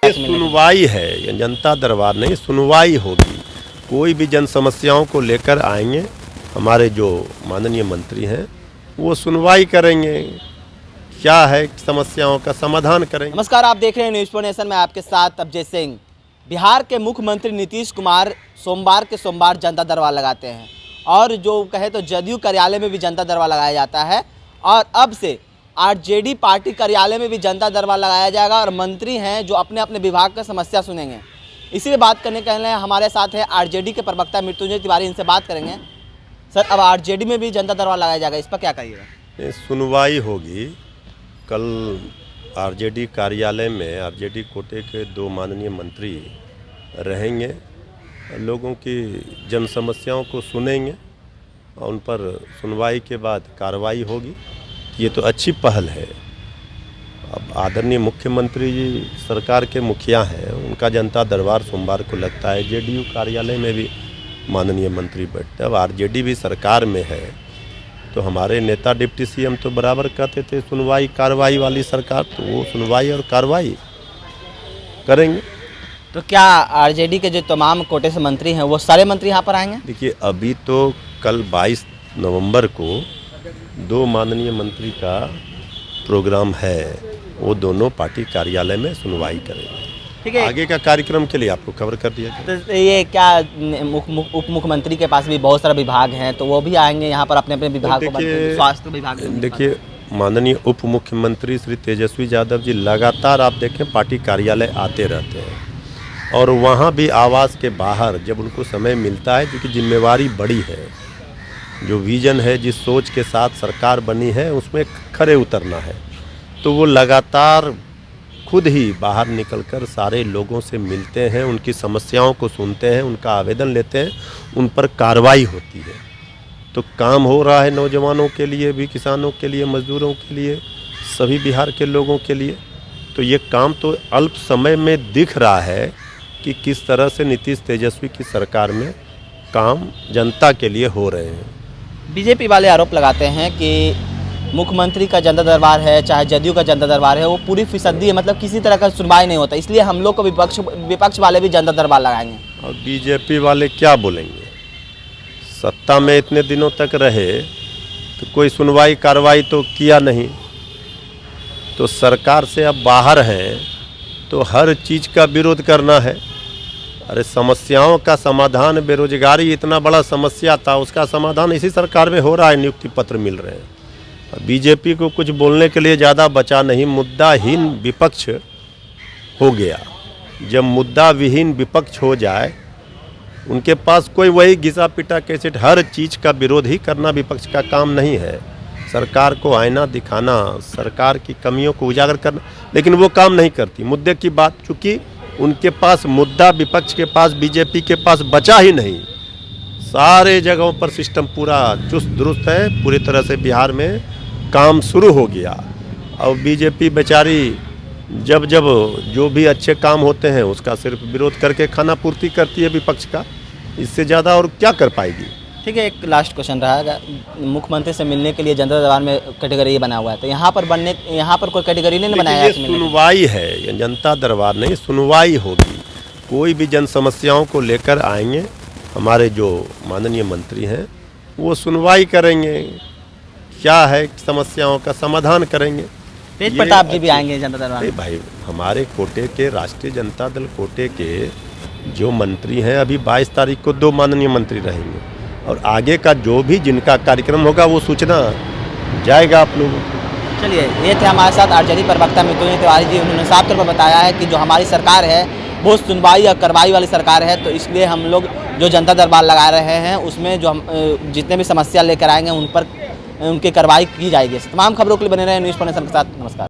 ये सुनवाई है, ये जनता दरबार नहीं, सुनवाई होगी। कोई भी जन समस्याओं को लेकर आएंगे, हमारे जो माननीय मंत्री हैं वो सुनवाई करेंगे, क्या है समस्याओं का समाधान करेंगे। नमस्कार, आप देख रहे हैं न्यूज़ फॉर नेशन में आपके साथ अजय सिंह। बिहार के मुख्यमंत्री नीतीश कुमार सोमवार के सोमवार जनता दरबार लगाते हैं और जो कहे तो जदयू कार्यालय में भी जनता दरबार लगाया जाता है और अब से आरजेडी पार्टी कार्यालय में भी जनता दरबार लगाया जाएगा और मंत्री हैं जो अपने अपने विभाग का समस्या सुनेंगे। इसी बात करने के लिए हमारे साथ है आरजेडी के प्रवक्ता मृत्युंजय तिवारी, इनसे बात करेंगे। सर, अब आरजेडी में भी जनता दरबार लगाया जाएगा, इस पर क्या कहिएगा? सुनवाई होगी। कल आरजेडी कार्यालय में आरजेडी कोटे के 2 माननीय मंत्री रहेंगे, लोगों की जन समस्याओं को सुनेंगे और उन पर सुनवाई के बाद कार्रवाई होगी। ये तो अच्छी पहल है। अब आदरणीय मुख्यमंत्री जी सरकार के मुखिया हैं, उनका जनता दरबार सोमवार को लगता है। जेडीयू कार्यालय में भी माननीय मंत्री बैठते हैं। अब आरजेडी भी सरकार में है तो हमारे नेता डिप्टी सीएम तो बराबर कहते थे सुनवाई कार्रवाई वाली सरकार, तो वो सुनवाई और कार्रवाई करेंगे। तो क्या आरजेडी के जो तमाम कोटे से मंत्री हैं वो सारे मंत्री यहाँ पर आएंगे? देखिए, अभी तो कल 22 नवंबर को 2 माननीय मंत्री का प्रोग्राम है, वो दोनों पार्टी कार्यालय में सुनवाई करेंगे। ठीक है, आगे का कार्यक्रम के लिए आपको खबर कर दिया गया। तो ये क्या उप मुख्यमंत्री के पास भी बहुत सारा विभाग हैं, तो वो भी आएंगे यहाँ पर अपने अपने विभाग को? स्वास्थ्य विभाग। देखिए, माननीय उप मुख्यमंत्री श्री तेजस्वी यादव जी लगातार आप देखें पार्टी कार्यालय आते रहते हैं और वहाँ भी आवास के बाहर जब उनको समय मिलता है, क्योंकि जिम्मेवारी बड़ी है, जो विजन है, जिस सोच के साथ सरकार बनी है उसमें खरे उतरना है, तो वो लगातार खुद ही बाहर निकलकर सारे लोगों से मिलते हैं, उनकी समस्याओं को सुनते हैं, उनका आवेदन लेते हैं, उन पर कार्रवाई होती है। तो काम हो रहा है नौजवानों के लिए भी, किसानों के लिए, मजदूरों के लिए, सभी बिहार के लोगों के लिए। तो ये काम तो अल्प समय में दिख रहा है कि किस तरह से नीतीश तेजस्वी की सरकार में काम जनता के लिए हो रहे हैं। बीजेपी वाले आरोप लगाते हैं कि मुख्यमंत्री का जनता दरबार है, चाहे जदयू का जनता दरबार है, वो पूरी फीसदी है, मतलब किसी तरह का सुनवाई नहीं होता, इसलिए हम लोग को विपक्ष वाले भी जनता दरबार लगाएंगे। और बीजेपी वाले क्या बोलेंगे? सत्ता में इतने दिनों तक रहे तो कोई सुनवाई कार्रवाई तो किया नहीं, तो सरकार से अब बाहर हैं तो हर चीज़ का विरोध करना है। अरे समस्याओं का समाधान, बेरोजगारी इतना बड़ा समस्या था, उसका समाधान इसी सरकार में हो रहा है, नियुक्ति पत्र मिल रहे हैं। बीजेपी को कुछ बोलने के लिए ज़्यादा बचा नहीं, मुद्दाहीन विपक्ष हो गया। जब मुद्दा विहीन विपक्ष हो जाए, उनके पास कोई वही घिसा पिटा कैसेट, हर चीज़ का विरोध ही करना विपक्ष का काम नहीं है। सरकार को आईना दिखाना, सरकार की कमियों को उजागर करना, लेकिन वो काम नहीं करती। मुद्दे की बात, चूँकि उनके पास मुद्दा विपक्ष के पास, बीजेपी के पास बचा ही नहीं। सारे जगहों पर सिस्टम पूरा चुस्त दुरुस्त है, पूरी तरह से बिहार में काम शुरू हो गया। और बीजेपी बेचारी जब जब जो भी अच्छे काम होते हैं उसका सिर्फ विरोध करके खाना पूर्ति करती है विपक्ष का, इससे ज़्यादा और क्या कर पाएगी? ठीक है, एक लास्ट क्वेश्चन रहेगा। मुख्यमंत्री से मिलने के लिए जनता दरबार में कैटेगरी बना हुआ है, तो यहाँ पर कोई कैटेगरी नहीं बनाया? ये सुनवाई है, ये जनता दरबार नहीं, सुनवाई होगी। कोई भी जन समस्याओं को लेकर आएंगे, हमारे जो माननीय मंत्री हैं वो सुनवाई करेंगे, क्या है समस्याओं का समाधान करेंगे। तेज प्रताप जी भी आएंगे जनता दरबार? भाई, हमारे कोटे के, राष्ट्रीय जनता दल कोटे के जो मंत्री हैं, अभी 22 तारीख को 2 माननीय मंत्री रहेंगे और आगे का जो भी जिनका कार्यक्रम होगा वो सूचना जाएगा आप लोगों को। चलिए, ये थे हमारे साथ आरजेडी प्रवक्ता मृत्युंजय तिवारी जी। उन्होंने साफ तौर पर बताया है कि जो हमारी सरकार है वो सुनवाई या कार्रवाई वाली सरकार है, तो इसलिए हम लोग जो जनता दरबार लगा रहे हैं उसमें जो हम जितने भी समस्या लेकर आएंगे उन पर उनकी कार्रवाई की जाएगी। तमाम खबरों के लिए बने रहे न्यूज़ फॉर नेशन के साथ। नमस्कार।